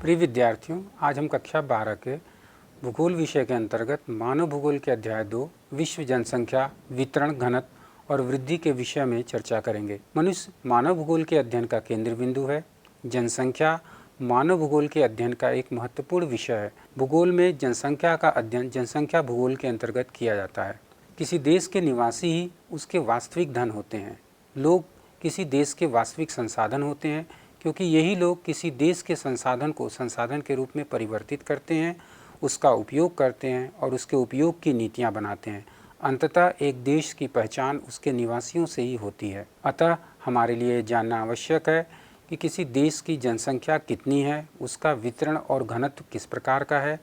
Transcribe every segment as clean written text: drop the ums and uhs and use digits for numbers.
प्रिय विद्यार्थियों, आज हम कक्षा 12 के भूगोल विषय के अंतर्गत मानव भूगोल के अध्याय 2 विश्व जनसंख्या वितरण घनत्व और वृद्धि के विषय में चर्चा करेंगे। मनुष्य मानव भूगोल के अध्ययन का केंद्र बिंदु है। जनसंख्या मानव भूगोल के अध्ययन का एक महत्वपूर्ण विषय है। भूगोल में जनसंख्या का अध्ययन जनसंख्या भूगोल के अंतर्गत किया जाता है। किसी देश के निवासी ही उसके वास्तविक धन होते हैं। लोग किसी देश के वास्तविक संसाधन होते हैं, क्योंकि यही लोग किसी देश के संसाधन को संसाधन के रूप में परिवर्तित करते हैं, उसका उपयोग करते हैं और उसके उपयोग की नीतियां बनाते हैं। अंततः एक देश की पहचान उसके निवासियों से ही होती है। अतः हमारे लिए जानना आवश्यक है कि किसी देश की जनसंख्या कितनी है, उसका वितरण और घनत्व किस प्रकार का है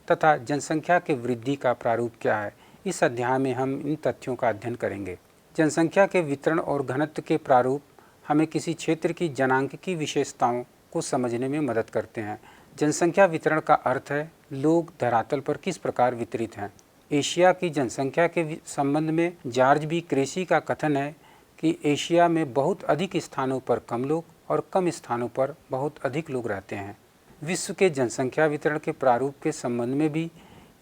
तथा जनसंख्या के वृद्धि का प्रारूप क्या है। इस अध्याय में हम इन तथ्यों का अध्ययन करेंगे। जनसंख्या के वितरण और घनत्व के प्रारूप हमें किसी क्षेत्र की जनांकीय विशेषताओं को समझने में मदद करते हैं। जनसंख्या वितरण का अर्थ है लोग धरातल पर किस प्रकार वितरित हैं। एशिया की जनसंख्या के संबंध में जॉर्ज बी क्रेसी का कथन है कि एशिया में बहुत अधिक स्थानों पर कम लोग और कम स्थानों पर बहुत अधिक लोग रहते हैं। विश्व के जनसंख्या वितरण के प्रारूप के संबंध में भी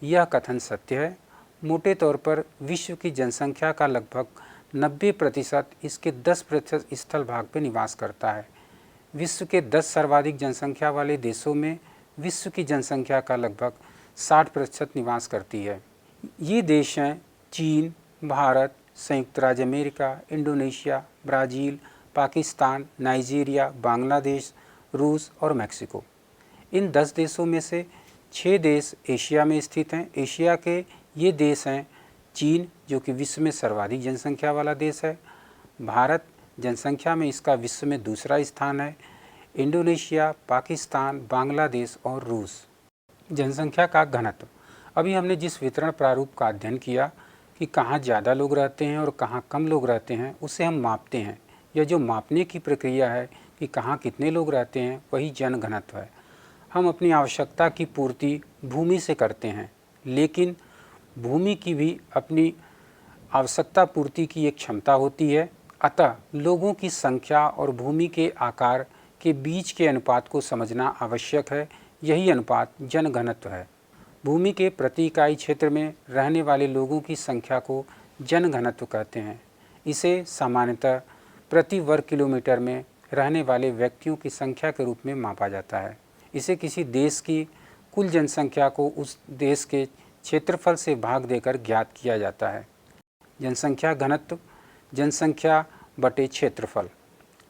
यह कथन सत्य है। मोटे तौर पर विश्व की जनसंख्या का लगभग 90% इसके 10% स्थल भाग पर निवास करता है। विश्व के 10 सर्वाधिक जनसंख्या वाले देशों में विश्व की जनसंख्या का लगभग 60% निवास करती है। ये देश हैं चीन, भारत, संयुक्त राज्य America, Indonesia, Brazil, Pakistan, Nigeria, Bangladesh, रूस और मैक्सिको। इन 10 देशों में से 6 देश एशिया में स्थित हैं। एशिया के ये देश हैं चीन, जो कि विश्व में सर्वाधिक जनसंख्या वाला देश है। भारत, जनसंख्या में इसका विश्व में दूसरा स्थान है। इंडोनेशिया, पाकिस्तान, बांग्लादेश और रूस। जनसंख्या का घनत्व। अभी हमने जिस वितरण प्रारूप का अध्ययन किया कि कहाँ ज़्यादा लोग रहते हैं और कहाँ कम लोग रहते हैं, उसे हम मापते हैं। यह जो मापने की प्रक्रिया है कि कहाँ कितने लोग रहते हैं, वही जनघनत्व है। हम अपनी आवश्यकता की पूर्ति भूमि से करते हैं, लेकिन भूमि की भी अपनी आवश्यकता पूर्ति की एक क्षमता होती है। अतः लोगों की संख्या और भूमि के आकार के बीच के अनुपात को समझना आवश्यक है। यही अनुपात जनघनत्व है। भूमि के प्रति इकाई क्षेत्र में रहने वाले लोगों की संख्या को जनघनत्व कहते हैं। इसे सामान्यतः प्रति वर्ग किलोमीटर में रहने वाले व्यक्तियों की संख्या के रूप में मापा जाता है। इसे किसी देश की कुल जनसंख्या को उस देश के क्षेत्रफल से भाग देकर ज्ञात किया जाता है। जनसंख्या घनत्व, जनसंख्या बटे क्षेत्रफल।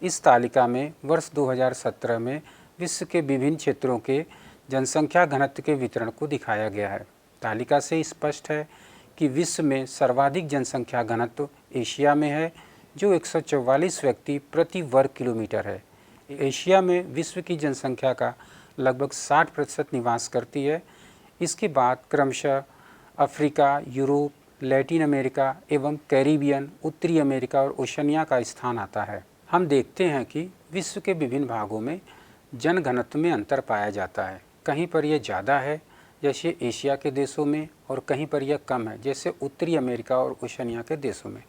इस तालिका में वर्ष 2017 में विश्व के विभिन्न क्षेत्रों के जनसंख्या घनत्व के वितरण को दिखाया गया है। तालिका से स्पष्ट है कि विश्व में सर्वाधिक जनसंख्या घनत्व एशिया में है, जो 144 व्यक्ति प्रति वर्ग किलोमीटर है। एशिया में विश्व की जनसंख्या का लगभग 60% निवास करती है। इसके बाद क्रमशः अफ्रीका, यूरोप, लैटिन अमेरिका एवं कैरिबियन, उत्तरी अमेरिका और ओशनिया का स्थान आता है। हम देखते हैं कि विश्व के विभिन्न भागों में जनघनत्व में अंतर पाया जाता है। कहीं पर यह ज़्यादा है, जैसे एशिया के देशों में, और कहीं पर यह कम है, जैसे उत्तरी अमेरिका और ओशनिया के देशों में।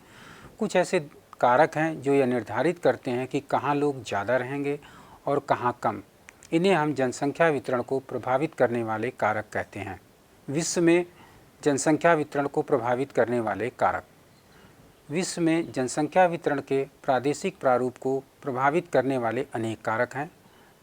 कुछ ऐसे कारक हैं जो यह निर्धारित करते हैं कि कहाँ लोग ज़्यादा रहेंगे और कहाँ कम। इन्हें हम जनसंख्या वितरण को प्रभावित करने वाले कारक कहते हैं। विश्व में जनसंख्या वितरण को प्रभावित करने वाले कारक। विश्व में जनसंख्या वितरण के प्रादेशिक प्रारूप को प्रभावित करने वाले अनेक कारक हैं।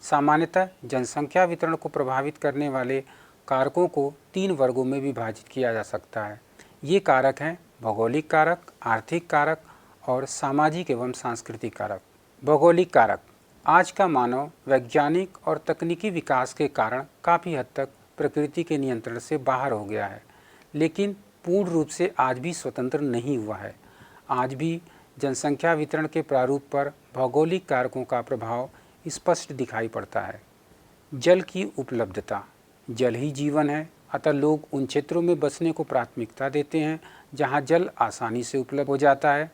सामान्यतः जनसंख्या वितरण को प्रभावित करने वाले कारकों को 3 वर्गों में विभाजित किया जा सकता है। ये कारक हैं भौगोलिक कारक, आर्थिक कारक और सामाजिक एवं सांस्कृतिक कारक। भौगोलिक कारक। आज का मानव वैज्ञानिक और तकनीकी विकास के कारण काफ़ी हद तक प्रकृति के नियंत्रण से बाहर हो गया है, लेकिन पूर्ण रूप से आज भी स्वतंत्र नहीं हुआ है। आज भी जनसंख्या वितरण के प्रारूप पर भौगोलिक कारकों का प्रभाव स्पष्ट दिखाई पड़ता है। जल की उपलब्धता। जल ही जीवन है, अतः लोग उन क्षेत्रों में बसने को प्राथमिकता देते हैं जहां जल आसानी से उपलब्ध हो जाता है।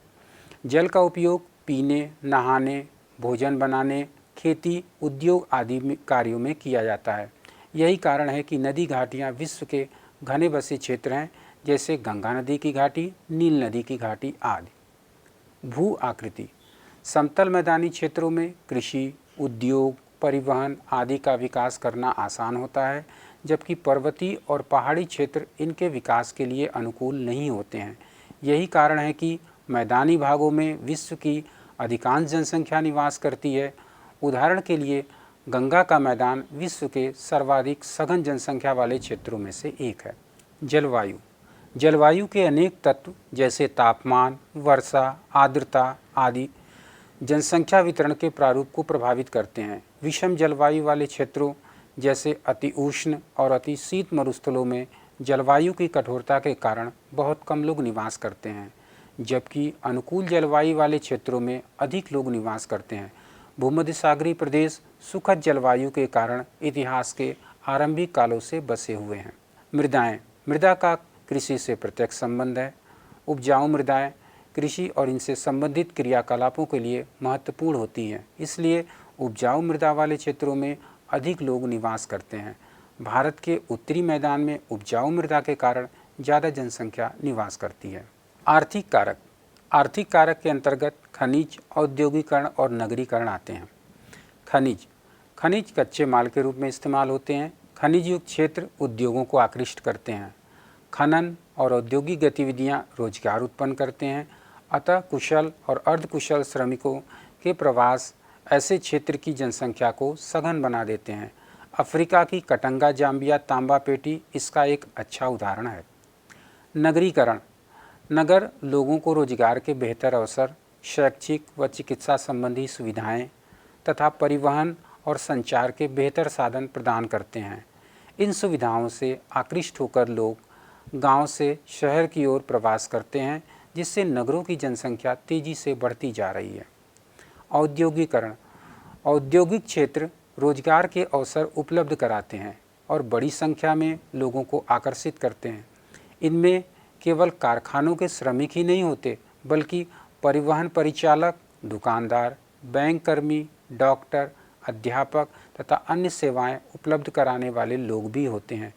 जल का उपयोग पीने, नहाने, भोजन बनाने, खेती, उद्योग आदि कार्यों में किया जाता है। यही कारण है कि नदी घाटियाँ विश्व के घने बसे क्षेत्र हैं, जैसे गंगा नदी की घाटी, नील नदी की घाटी आदि। भू आकृति। समतल मैदानी क्षेत्रों में कृषि, उद्योग, परिवहन आदि का विकास करना आसान होता है, जबकि पर्वतीय और पहाड़ी क्षेत्र इनके विकास के लिए अनुकूल नहीं होते हैं। यही कारण है कि मैदानी भागों में विश्व की अधिकांश जनसंख्या निवास करती है। उदाहरण के लिए गंगा का मैदान विश्व के सर्वाधिक सघन जनसंख्या वाले क्षेत्रों में से एक है। जलवायु जलवायु के अनेक तत्व जैसे तापमान, वर्षा, आर्द्रता आदि जनसंख्या वितरण के प्रारूप को प्रभावित करते हैं। विषम जलवायु वाले क्षेत्रों जैसे अति उष्ण और अति शीत मरुस्थलों में जलवायु की कठोरता के कारण बहुत कम लोग निवास करते हैं, जबकि अनुकूल जलवायु वाले क्षेत्रों में अधिक लोग निवास करते हैं। भूमध्य सागरीय प्रदेश सुखद जलवायु के कारण इतिहास के आरंभिक कालों से बसे हुए हैं। मृदा का कृषि से प्रत्यक्ष संबंध है। उपजाऊ मृदाएं कृषि और इनसे संबंधित क्रियाकलापों के लिए महत्वपूर्ण होती हैं, इसलिए उपजाऊ मृदा वाले क्षेत्रों में अधिक लोग निवास करते हैं। भारत के उत्तरी मैदान में उपजाऊ मृदा के कारण ज़्यादा जनसंख्या निवास करती है। आर्थिक कारक के अंतर्गत खनिज, औद्योगिकरण और नगरीकरण आते हैं। खनिज कच्चे माल के रूप में इस्तेमाल होते हैं। खनिज युक्त क्षेत्र उद्योगों को आकृष्ट करते हैं। खनन और औद्योगिक गतिविधियां रोजगार उत्पन्न करते हैं। अतः कुशल और अर्धकुशल श्रमिकों के प्रवास ऐसे क्षेत्र की जनसंख्या को सघन बना देते हैं। अफ्रीका की कटंगा जाम्बिया तांबा पेटी इसका एक अच्छा उदाहरण है। नगरीकरण नगर लोगों को रोजगार के बेहतर अवसर, शैक्षिक व चिकित्सा संबंधी सुविधाएं तथा परिवहन और संचार के बेहतर साधन प्रदान करते हैं। इन सुविधाओं से आकृष्ट होकर लोग गांव से शहर की ओर प्रवास करते हैं, जिससे नगरों की जनसंख्या तेजी से बढ़ती जा रही है। औद्योगिकरण औद्योगिक क्षेत्र रोजगार के अवसर उपलब्ध कराते हैं और बड़ी संख्या में लोगों को आकर्षित करते हैं। इनमें केवल कारखानों के श्रमिक ही नहीं होते, बल्कि परिवहन परिचालक, दुकानदार, बैंक कर्मी, डॉक्टर, अध्यापक तथा अन्य सेवाएं उपलब्ध कराने वाले लोग भी होते हैं।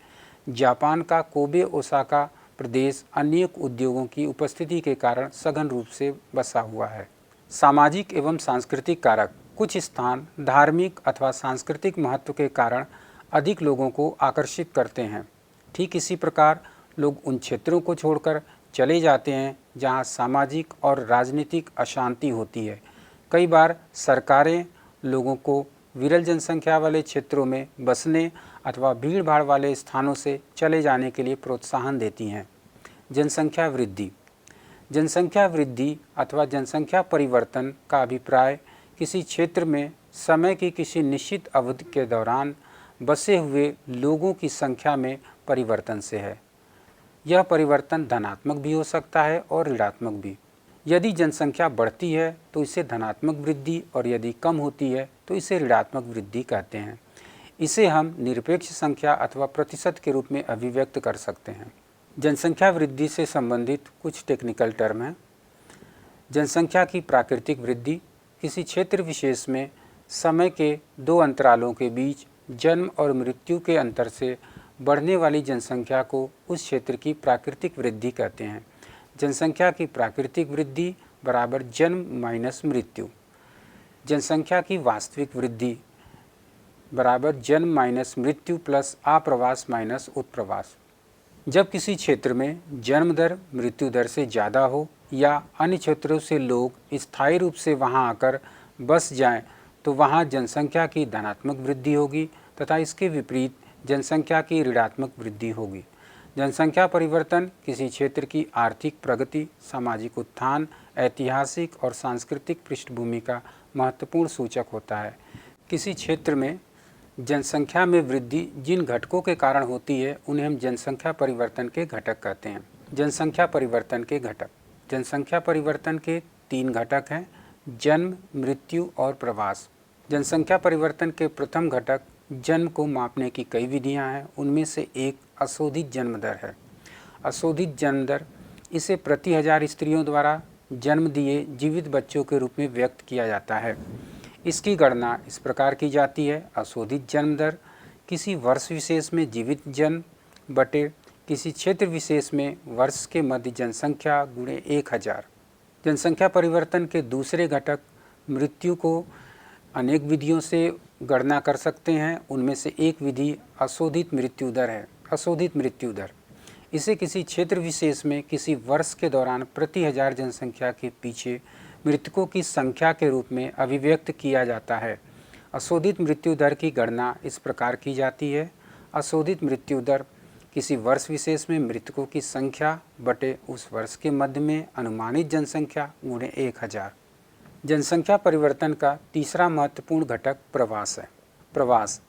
जापान का कोबे ओसाका प्रदेश अनेक उद्योगों की उपस्थिति के कारण सघन रूप से बसा हुआ है। सामाजिक एवं सांस्कृतिक कारक कुछ स्थान धार्मिक अथवा सांस्कृतिक महत्व के कारण अधिक लोगों को आकर्षित करते हैं। ठीक इसी प्रकार लोग उन क्षेत्रों को छोड़कर चले जाते हैं जहां सामाजिक और राजनीतिक अशांति होती है। कई बार सरकारें लोगों को विरल जनसंख्या वाले क्षेत्रों में बसने अथवा भीड़ भाड़ वाले स्थानों से चले जाने के लिए प्रोत्साहन देती हैं। जनसंख्या वृद्धि अथवा जनसंख्या परिवर्तन का अभिप्राय किसी क्षेत्र में समय की किसी निश्चित अवधि के दौरान बसे हुए लोगों की संख्या में परिवर्तन से है। यह परिवर्तन धनात्मक भी हो सकता है और ऋणात्मक भी। यदि जनसंख्या बढ़ती है तो इसे धनात्मक वृद्धि और यदि कम होती है तो इसे ऋणात्मक वृद्धि कहते हैं। इसे हम निरपेक्ष संख्या अथवा प्रतिशत के रूप में अभिव्यक्त कर सकते हैं। जनसंख्या वृद्धि से संबंधित कुछ टेक्निकल टर्म हैं। जनसंख्या की प्राकृतिक वृद्धि किसी क्षेत्र विशेष में समय के दो अंतरालों के बीच जन्म और मृत्यु के अंतर से बढ़ने वाली जनसंख्या को उस क्षेत्र की प्राकृतिक वृद्धि कहते हैं। जनसंख्या की प्राकृतिक वृद्धि बराबर जन्म माइनस मृत्यु। जनसंख्या की वास्तविक वृद्धि बराबर जन्म माइनस मृत्यु प्लस आप्रवास माइनस उत्प्रवास। जब किसी क्षेत्र में जन्म दर मृत्यु दर से ज़्यादा हो या अन्य क्षेत्रों से लोग स्थायी रूप से वहां आकर बस जाएं, तो वहां जनसंख्या की धनात्मक वृद्धि होगी तथा इसके विपरीत जनसंख्या की ऋणात्मक वृद्धि होगी। जनसंख्या परिवर्तन किसी क्षेत्र की आर्थिक प्रगति, सामाजिक उत्थान, ऐतिहासिक और सांस्कृतिक पृष्ठभूमि का महत्वपूर्ण सूचक होता है। किसी क्षेत्र में जनसंख्या में वृद्धि जिन घटकों के कारण होती है उन्हें हम जनसंख्या परिवर्तन के घटक कहते हैं। जनसंख्या परिवर्तन के घटक। जनसंख्या परिवर्तन के 3 घटक हैं: जन्म, मृत्यु और प्रवास। जनसंख्या परिवर्तन के प्रथम घटक जन्म को मापने की कई विधियां हैं। उनमें से एक अशोधित जन्म दर है। अशोधित जन्म दर इसे प्रति 1000 स्त्रियों द्वारा जन्म दिए जीवित बच्चों के रूप में व्यक्त किया जाता है। इसकी गणना इस प्रकार की जाती है: अशोधित जन्म दर किसी वर्ष विशेष में जीवित जन्म बटे किसी क्षेत्र विशेष में वर्ष के मध्य जनसंख्या गुणे 1000। जनसंख्या परिवर्तन के दूसरे घटक मृत्यु को अनेक विधियों से गणना कर सकते हैं। उनमें से एक विधि अशोधित मृत्यु दर है। अशोधित मृत्यु दर, इसे किसी क्षेत्र विशेष में किसी वर्ष के दौरान प्रति हजार जनसंख्या के पीछे मृतकों की संख्या के रूप में अभिव्यक्त किया जाता है। अशोधित मृत्यु दर की गणना इस प्रकार की जाती है। अशोधित मृत्यु दर किसी वर्ष विशेष में मृतकों की संख्या बटे उस वर्ष के मध्य में अनुमानित जनसंख्या गुणे 1000। जनसंख्या परिवर्तन का तीसरा महत्वपूर्ण घटक प्रवास है। प्रवास,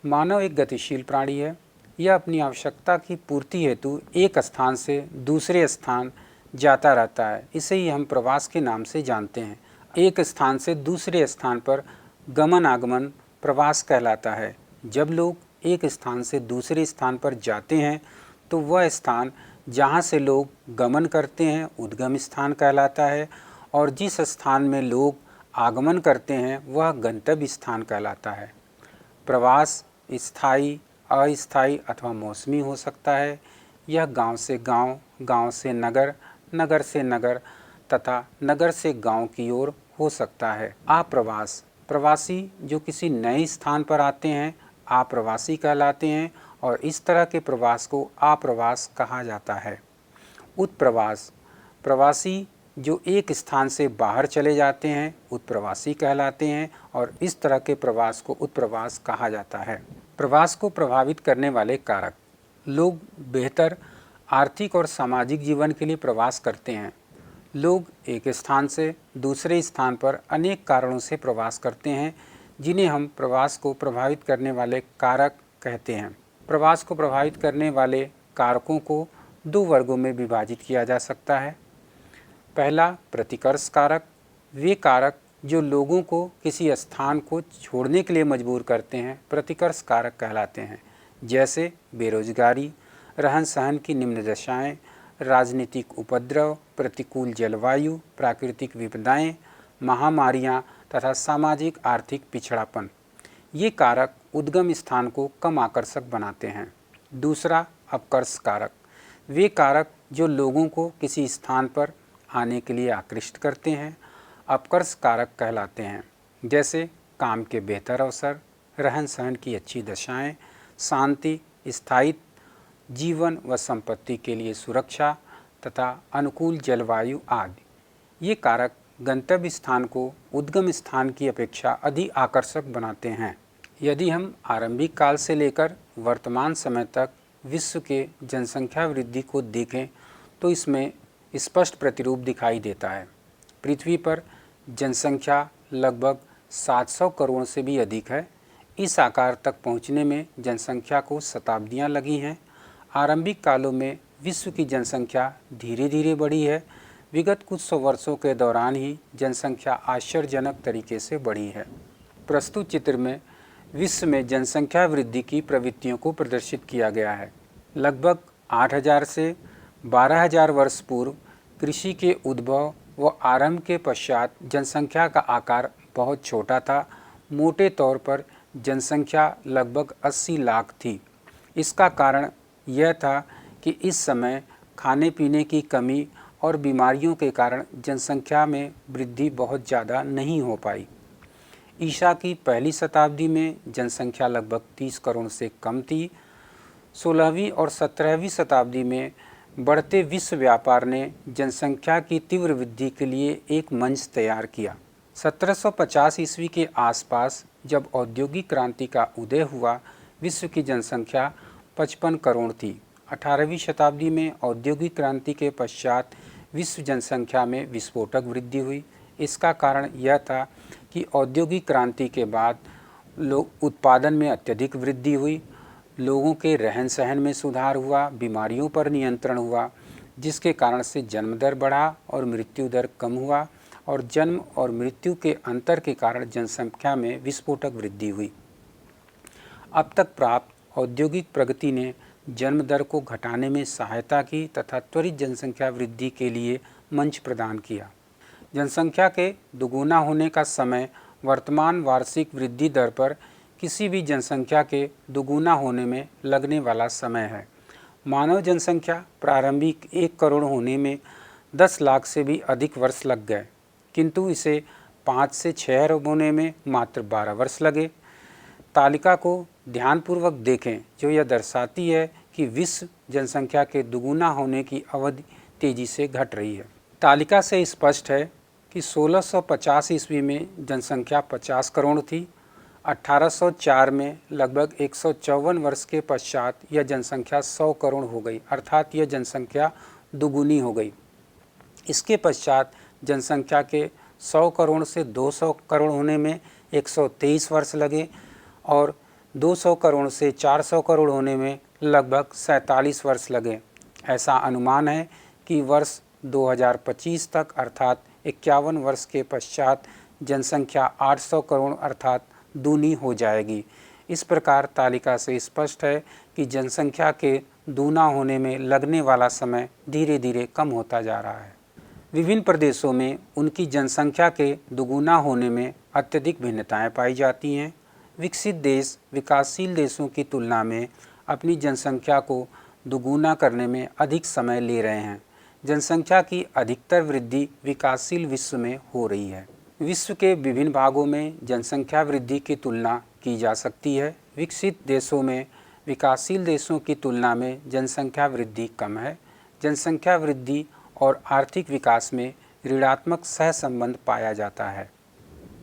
मानव एक गतिशील प्राणी है। यह अपनी आवश्यकता की पूर्ति हेतु एक स्थान से दूसरे स्थान जाता रहता है। इसे ही हम प्रवास के नाम से जानते हैं। एक स्थान से दूसरे स्थान पर गमन आगमन प्रवास कहलाता है। जब लोग एक स्थान से दूसरे स्थान पर जाते हैं तो वह स्थान जहाँ से लोग गमन करते हैं उद्गम स्थान कहलाता है, और जिस स्थान में लोग आगमन करते हैं वह गंतव्य स्थान कहलाता है। प्रवास स्थायी, अस्थायी अथवा मौसमी हो सकता है। यह गांव से गांव, गांव से नगर, नगर से नगर तथा नगर से गांव की ओर हो सकता है। आप्रवास, प्रवासी जो किसी नए स्थान पर आते हैं आप्रवासी कहलाते हैं, और इस तरह के प्रवास को आप्रवास कहा जाता है। उत्प्रवास, प्रवासी जो एक स्थान से बाहर चले जाते हैं उत्प्रवासी कहलाते हैं, और इस तरह के प्रवास को उत्प्रवास कहा जाता है। प्रवास को प्रभावित करने वाले कारक, लोग बेहतर आर्थिक और सामाजिक जीवन के लिए प्रवास करते हैं। लोग एक स्थान से दूसरे स्थान पर अनेक कारणों से प्रवास करते हैं, जिन्हें हम प्रवास को प्रभावित करने वाले कारक कहते हैं। प्रवास को प्रभावित करने वाले कारकों को दो वर्गों में विभाजित किया जा सकता है। पहला, प्रतिकर्ष कारक, वे कारक जो लोगों को किसी स्थान को छोड़ने के लिए मजबूर करते हैं प्रतिकर्ष कारक कहलाते हैं। जैसे बेरोजगारी, रहन सहन की निम्न दशाएँ, राजनीतिक उपद्रव, प्रतिकूल जलवायु, प्राकृतिक विपदाएं, महामारियां तथा सामाजिक आर्थिक पिछड़ापन। ये कारक उद्गम स्थान को कम आकर्षक बनाते हैं। दूसरा, अपकर्ष कारक, वे कारक जो लोगों को किसी स्थान पर आने के लिए आकृष्ट करते हैं अपकर्ष कारक कहलाते हैं। जैसे काम के बेहतर अवसर, रहन सहन की अच्छी दशाएं, शांति, स्थायित्व, जीवन व संपत्ति के लिए सुरक्षा तथा अनुकूल जलवायु आदि। ये कारक गंतव्य स्थान को उद्गम स्थान की अपेक्षा अधिक आकर्षक बनाते हैं। यदि हम आरंभिक काल से लेकर वर्तमान समय तक विश्व के जनसंख्या वृद्धि को देखें तो इसमें स्पष्ट प्रतिरूप दिखाई देता है। पृथ्वी पर जनसंख्या लगभग 700 करोड़ से भी अधिक है। इस आकार तक पहुंचने में जनसंख्या को शताब्दियां लगी हैं। आरंभिक कालों में विश्व की जनसंख्या धीरे धीरे बढ़ी है। विगत कुछ सौ वर्षों के दौरान ही जनसंख्या आश्चर्यजनक तरीके से बढ़ी है। प्रस्तुत चित्र में विश्व में जनसंख्या वृद्धि की प्रवृत्तियों को प्रदर्शित किया गया है। लगभग 8000 से 12000 वर्ष पूर्व कृषि के उद्भव व आरंभ के पश्चात जनसंख्या का आकार बहुत छोटा था। मोटे तौर पर जनसंख्या लगभग 80 लाख थी। इसका कारण यह था कि इस समय खाने पीने की कमी और बीमारियों के कारण जनसंख्या में वृद्धि बहुत ज़्यादा नहीं हो पाई। ईसा की पहली शताब्दी में जनसंख्या लगभग 30 करोड़ से कम थी। 16वीं और 17वीं शताब्दी में बढ़ते विश्व व्यापार ने जनसंख्या की तीव्र वृद्धि के लिए एक मंच तैयार किया। 1750 ईस्वी के आसपास जब औद्योगिक क्रांति का उदय हुआ विश्व की जनसंख्या 55 करोड़ थी। 18वीं शताब्दी में औद्योगिक क्रांति के पश्चात विश्व जनसंख्या में विस्फोटक वृद्धि हुई। इसका कारण यह था कि औद्योगिक क्रांति के बाद लोग उत्पादन में अत्यधिक वृद्धि हुई, लोगों के रहन सहन में सुधार हुआ, बीमारियों पर नियंत्रण हुआ, जिसके कारण से जन्म दर बढ़ा और मृत्यु दर कम हुआ, और जन्म और मृत्यु के अंतर के कारण जनसंख्या में विस्फोटक वृद्धि हुई। अब तक प्राप्त औद्योगिक प्रगति ने जन्म दर को घटाने में सहायता की तथा त्वरित जनसंख्या वृद्धि के लिए मंच प्रदान किया। जनसंख्या के दुगुना होने का समय वर्तमान वार्षिक वृद्धि दर पर किसी भी जनसंख्या के दुगुना होने में लगने वाला समय है। मानव जनसंख्या प्रारंभिक 1 करोड़ होने में 10 लाख से भी अधिक वर्ष लग गए, किंतु इसे 5 से 6 अरब होने में मात्र 12 वर्ष लगे। तालिका को ध्यानपूर्वक देखें जो यह दर्शाती है कि विश्व जनसंख्या के दुगुना होने की अवधि तेजी से घट रही है। तालिका से स्पष्ट है कि 1650 ईस्वी में जनसंख्या 50 करोड़ थी। 1804 में लगभग 154 वर्ष के पश्चात यह जनसंख्या 100 करोड़ हो गई, अर्थात यह जनसंख्या दुगुनी हो गई। इसके पश्चात जनसंख्या के 100 करोड़ से 200 करोड़ होने में 123 वर्ष लगे और 200 करोड़ से 400 करोड़ होने में लगभग 47 वर्ष लगे। ऐसा अनुमान है कि वर्ष 2025 तक अर्थात 51 वर्ष के पश्चात जनसंख्या 800 करोड़ अर्थात दूनी हो जाएगी। इस प्रकार तालिका से स्पष्ट है कि जनसंख्या के दूना होने में लगने वाला समय धीरे धीरे कम होता जा रहा है। विभिन्न प्रदेशों में उनकी जनसंख्या के दुगुना होने में अत्यधिक भिन्नताएं पाई जाती हैं। विकसित देश विकासशील देशों की तुलना में अपनी जनसंख्या को दुगुना करने में अधिक समय ले रहे हैं। जनसंख्या की अधिकतर वृद्धि विकासशील विश्व में हो रही है। विश्व के विभिन्न भागों में जनसंख्या वृद्धि की तुलना की जा सकती है। विकसित देशों में विकासशील देशों की तुलना में जनसंख्या वृद्धि कम है। जनसंख्या वृद्धि और आर्थिक विकास में ऋणात्मक सहसंबंध पाया जाता है।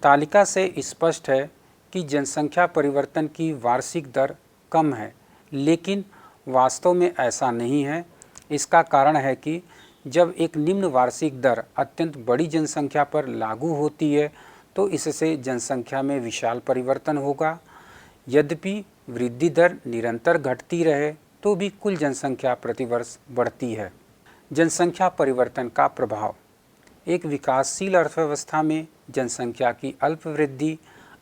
तालिका से स्पष्ट है कि जनसंख्या परिवर्तन की वार्षिक दर कम है, लेकिन वास्तव में ऐसा नहीं है। इसका कारण है कि जब एक निम्न वार्षिक दर अत्यंत बड़ी जनसंख्या पर लागू होती है तो इससे जनसंख्या में विशाल परिवर्तन होगा। यद्यपि वृद्धि दर निरंतर घटती रहे तो भी कुल जनसंख्या प्रतिवर्ष बढ़ती है। जनसंख्या परिवर्तन का प्रभाव। एक विकासशील अर्थव्यवस्था में जनसंख्या की अल्प वृद्धि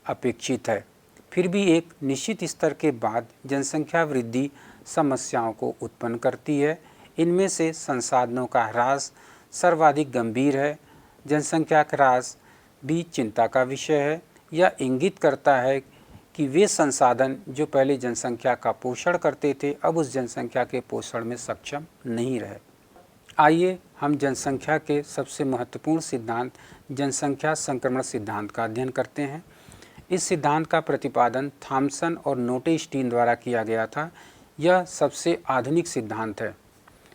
अपेक्षित है, फिर भी एक निश्चित स्तर के बाद जनसंख्या वृद्धि समस्याओं को उत्पन्न करती है। इनमें से संसाधनों का ह्रास सर्वाधिक गंभीर है। जनसंख्या का ह्रास भी चिंता का विषय है। यह इंगित करता है कि वे संसाधन जो पहले जनसंख्या का पोषण करते थे अब उस जनसंख्या के पोषण में सक्षम नहीं रहे। आइए हम जनसंख्या के सबसे महत्वपूर्ण सिद्धांत जनसंख्या संक्रमण सिद्धांत का अध्ययन करते हैं। इस सिद्धांत का प्रतिपादन थॉमसन और नोटेस्टीन द्वारा किया गया था। यह सबसे आधुनिक सिद्धांत है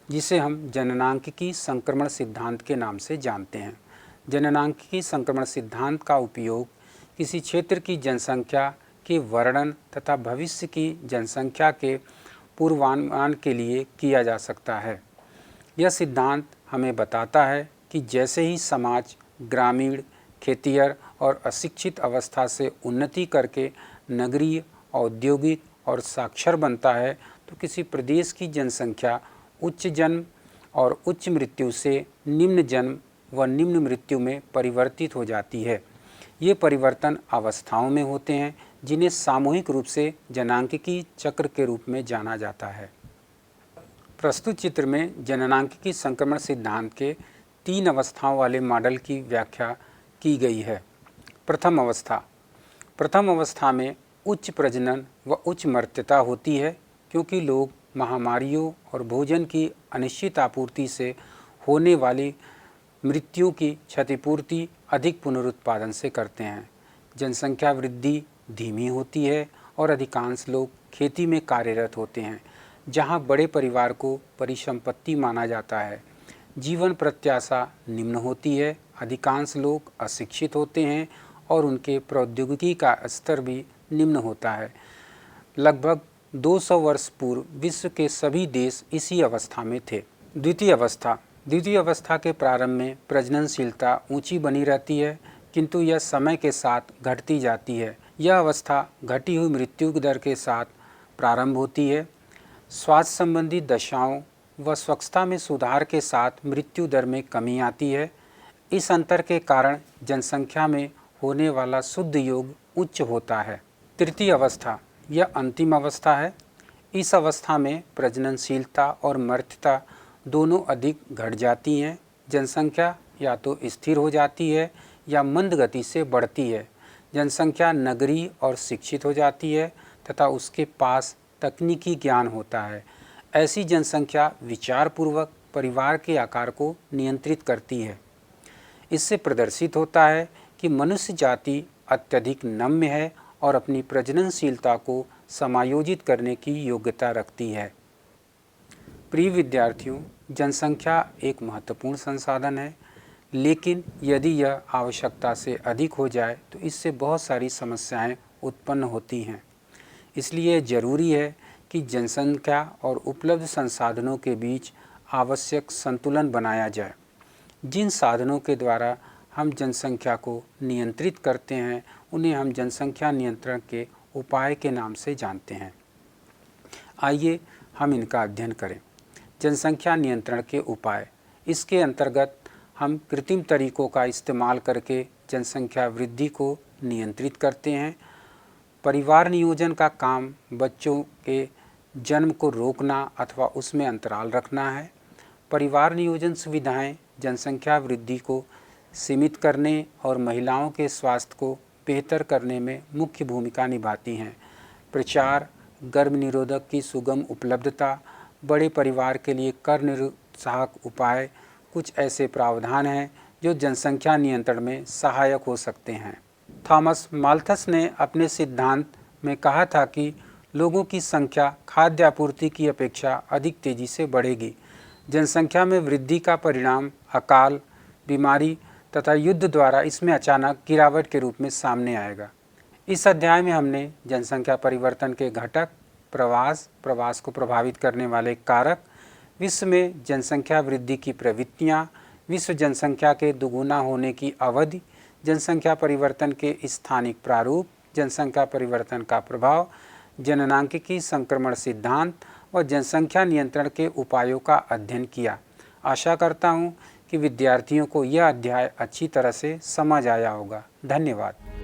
जिसे हम जननांकिकी संक्रमण सिद्धांत के नाम से जानते हैं। जननांकिकी संक्रमण सिद्धांत का उपयोग किसी क्षेत्र की जनसंख्या के वर्णन तथा भविष्य की जनसंख्या के पूर्वानुमान के लिए किया जा सकता है। यह सिद्धांत हमें बताता है कि जैसे ही समाज ग्रामीण, खेतिहर और अशिक्षित अवस्था से उन्नति करके नगरीय, औद्योगिक और साक्षर बनता है तो किसी प्रदेश की जनसंख्या उच्च जन्म और उच्च मृत्यु से निम्न जन्म व निम्न मृत्यु में परिवर्तित हो जाती है। ये परिवर्तन अवस्थाओं में होते हैं जिन्हें सामूहिक रूप से जननांकिकी चक्र के रूप में जाना जाता है। प्रस्तुत चित्र में जननांकिकी संक्रमण सिद्धांत के 3 अवस्थाओं वाले मॉडल की व्याख्या की गई है। प्रथम अवस्था में उच्च प्रजनन व उच्च मर्त्यता होती है क्योंकि लोग महामारियों और भोजन की अनिश्चित आपूर्ति से होने वाली मृत्यु की क्षतिपूर्ति अधिक पुनरुत्पादन से करते हैं। जनसंख्या वृद्धि धीमी होती है और अधिकांश लोग खेती में कार्यरत होते हैं जहां बड़े परिवार को परिसंपत्ति माना जाता है। जीवन प्रत्याशा निम्न होती है, अधिकांश लोग अशिक्षित होते हैं और उनके प्रौद्योगिकी का स्तर भी निम्न होता है। लगभग 200 वर्ष पूर्व विश्व के सभी देश इसी अवस्था में थे। द्वितीय अवस्था के प्रारंभ में प्रजननशीलता ऊंची बनी रहती है किंतु यह समय के साथ घटती जाती है। यह अवस्था घटी हुई मृत्यु दर के साथ प्रारंभ होती है। स्वास्थ्य संबंधी दशाओं व स्वच्छता में सुधार के साथ मृत्यु दर में कमी आती है। इस अंतर के कारण जनसंख्या में होने वाला शुद्ध योग उच्च होता है। तृतीय अवस्था यह अंतिम अवस्था है। इस अवस्था में प्रजननशीलता और मर्त्यता दोनों अधिक घट जाती हैं। जनसंख्या या तो स्थिर हो जाती है या मंद गति से बढ़ती है। जनसंख्या नगरीय और शिक्षित हो जाती है तथा उसके पास तकनीकी ज्ञान होता है। ऐसी जनसंख्या विचारपूर्वक परिवार के आकार को नियंत्रित करती है। इससे प्रदर्शित होता है कि मनुष्य जाति अत्यधिक नम्य है और अपनी प्रजननशीलता को समायोजित करने की योग्यता रखती है। प्रिय विद्यार्थियों, जनसंख्या एक महत्वपूर्ण संसाधन है, लेकिन यदि यह आवश्यकता से अधिक हो जाए तो इससे बहुत सारी समस्याएं उत्पन्न होती हैं। इसलिए ज़रूरी है कि जनसंख्या और उपलब्ध संसाधनों के बीच आवश्यक संतुलन बनाया जाए। जिन साधनों के द्वारा हम जनसंख्या को नियंत्रित करते हैं उन्हें हम जनसंख्या नियंत्रण के उपाय के नाम से जानते हैं। आइए हम इनका अध्ययन करें। जनसंख्या नियंत्रण के उपाय, इसके अंतर्गत हम कृत्रिम तरीकों का इस्तेमाल करके जनसंख्या वृद्धि को नियंत्रित करते हैं। परिवार नियोजन का काम बच्चों के जन्म को रोकना अथवा उसमें अंतराल रखना है। परिवार नियोजन सुविधाएं जनसंख्या वृद्धि को सीमित करने और महिलाओं के स्वास्थ्य को बेहतर करने में मुख्य भूमिका निभाती हैं। प्रचार, गर्भ निरोधक की सुगम उपलब्धता, बड़े परिवार के लिए कर निरुत्साहक उपाय कुछ ऐसे प्रावधान हैं जो जनसंख्या नियंत्रण में सहायक हो सकते हैं। थॉमस माल्थस ने अपने सिद्धांत में कहा था कि लोगों की संख्या खाद्य आपूर्ति की अपेक्षा अधिक तेजी से बढ़ेगी। जनसंख्या में वृद्धि का परिणाम अकाल, बीमारी तथा युद्ध द्वारा इसमें अचानक गिरावट के रूप में सामने आएगा। इस अध्याय में हमने जनसंख्या परिवर्तन के घटक, प्रवास को प्रभावित करने वाले कारक, विश्व में जनसंख्या वृद्धि की प्रवृत्तियाँ, विश्व जनसंख्या के दुगुना होने की अवधि, जनसंख्या परिवर्तन के स्थानिक प्रारूप, जनसंख्या परिवर्तन का प्रभाव, जननांकिकी संक्रमण सिद्धांत और जनसंख्या नियंत्रण के उपायों का अध्ययन किया। आशा करता हूँ कि विद्यार्थियों को यह अध्याय अच्छी तरह से समझ आया होगा। धन्यवाद।